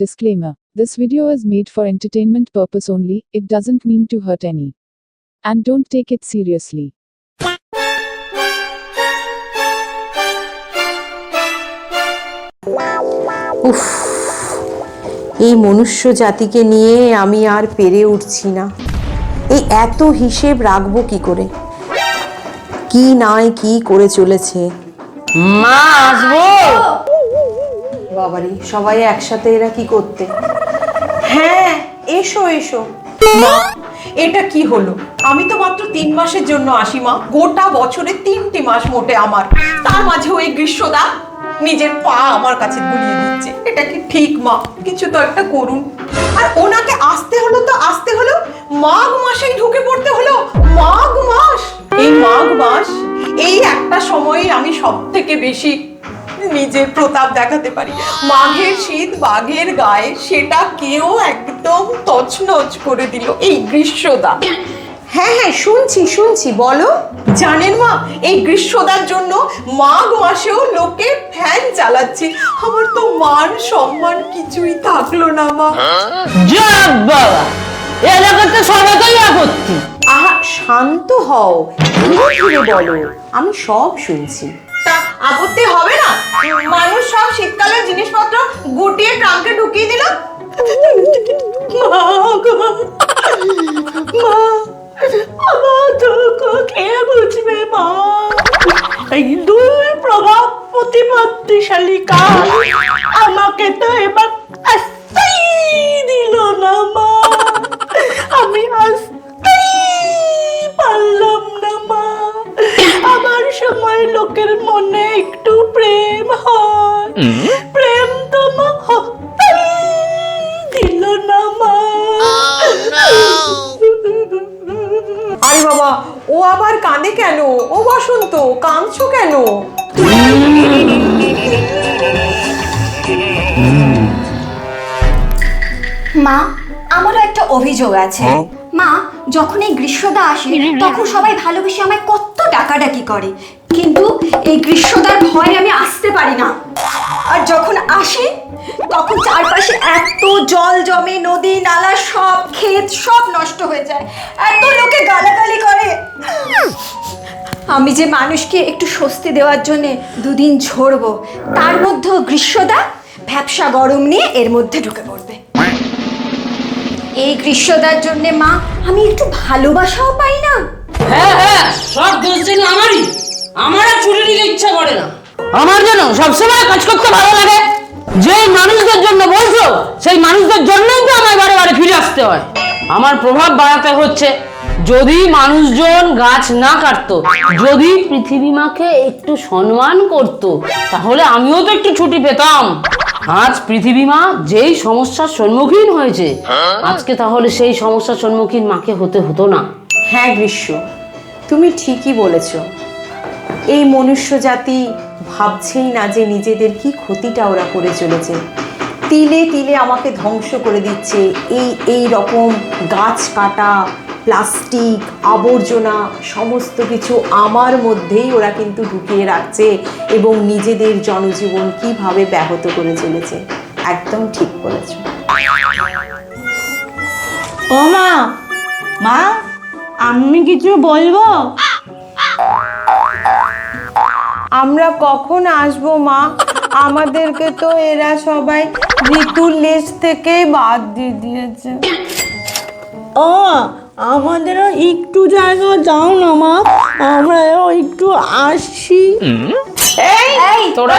Disclaimer. This video is made for entertainment purpose only, it doesn't mean to hurt any. And don't take it seriously. উফ, এই মনুষ্য জাতিকে নিয়ে আমি আর পেরে উঠছি না। এই এত হিসেব রাখবো কি করে? কি নাই কি করে চলেছে। মা আসবো। বাবারে, সবাই একসাথে এরা কি করতে? হ্যাঁ, এসো এসো। মা, এটা কি হলো? আমি তো মাত্র 3 মাসের জন্য আসি মা। গোটা বছরে 3টি মাস মোটে আমার। তার মাঝেও এই গ্রীষ্মদা নিজের পা আমার কাছে গুলিয়ে দিচ্ছে। এটা কি ঠিক মা? কিছু তো একটা করুন। আর ওনাকে আসতে হলো মাঘ মাসেই ঢুকে পড়তে হলো। মাঘ মাস, এই মাঘ মাস, এই একটা সময় আমি সব থেকে বেশি নিজের প্রতাপ দেখাতে পারি। মাঘের শীত বাঘের গায়ে, সেটা কেউ একদম তছনছ করে দিল এই গ্রীষ্মদা। হ্যাঁ হ্যাঁ, শুনছি বলো। জানেন মা, এই গ্রীষ্মদার জন্য মাঘ মাসেও লোকে ফ্যান চালাচ্ছে। আমার তো মান সম্মান কিছুই থাকলো না মা। বাবা, এলাকাতে সবাই আপত্তি। আহা, শান্ত হও, ধীরে বলো, আমি সব শুনছি। তা আপত্তি হবে না? মানুষ সব শীতকালের জিনিসপত্র গুটিয়ে ট্রাঙ্কে ঢুকিয়ে দিল। আমার দুঃখ কে বুঝবে মা? এই দুই প্রভাব প্রতিপত্তিশালী কাল আমাকে তো এবার আসতেই দিল না মা। আমি আসতেই পারলাম না মা। আমার সময় লোকের মনে একটু প্রেম হয়, প্রেম তো মা হতেই দিল না মা। আরে বাবা, ও আবার কাঁদে কেন? ও বসন্ত, কাঁদছো কেন? মা, আমারও একটা অভিযোগ আছে। মা, যখন এই গ্রীষ্মদা আসে তখন সবাই ভালোবেসে আমায় কত ডাকাডাকি করে, কিন্তু এই গ্রীষ্মদার ভয়ে আমি আসতে পারি না। আর যখন আসি তখন চারপাশে এত জল জমে, নদী নালা সব, ক্ষেত সব নষ্ট হয়ে যায়, এত লোকে গালাগালি করে। আমি যে মানুষকে একটু স্বস্তি দেওয়ার জন্য 2 দিন ঝরবো, তার মধ্যেও গ্রীষ্মদা ভ্যাপসা গরম নিয়ে এর মধ্যে ঢুকে পড়বে। এই গ্রীষ্মদার জন্য মা আমি একটু ভালোবাসাও পাই না। হ্যাঁ হ্যাঁ, সব দোষ যেন আমারই। আমার আর ছুটি নিতে ইচ্ছা করে না। আমার যেন সবসময় কাজ করতে ভালো লাগে। যেই মানুষদের জন্য বলছো, সেই মানুষদের জন্যই তো আমায় বারে বারে ফিরে আসতে হয়। আমার প্রভাব বাড়াতে হচ্ছে। যদি মানুষজন গাছ না কাটতো, যদি পৃথিবী মাকে একটু সম্মান করতো, তাহলে আমিও তো একটু ছুটি পেতাম। আজ পৃথিবী মা যেই সমস্যার সম্মুখীন হয়েছে, আজকে তাহলে সেই সমস্যার সম্মুখীন মাকে হতে হতো না। হ্যাঁ গ্রীষ্ম, তুমি ঠিকই বলেছ। এই মনুষ্য জাতি ভাবছেই না যে নিজেদের কি ক্ষতিটা ওরা করে চলেছে। তিলে তিলে আমাকে ধ্বংস করে দিচ্ছে। এই রকম গাছ কাটা, প্লাস্টিক, আবর্জনা সমস্ত কিছু আমার মধ্যেই ওরা কিন্তু ঢুকিয়ে রাখছে এবং নিজেদের জনজীবন কিভাবে ব্যাহত করে চলেছে। একদম ঠিক বলেছ। ও মা, মা আমি কিছু বলবো? আমরা কখন আসবো মা? আমাদেরকে তো এরা সবাই ঋতুর লিস্ট থেকে বাদ দিয়ে দিয়েছে। ও, আমাদেরও একটু জায়গা দাও না মা, আমরাও একটু আসি। এই তোরা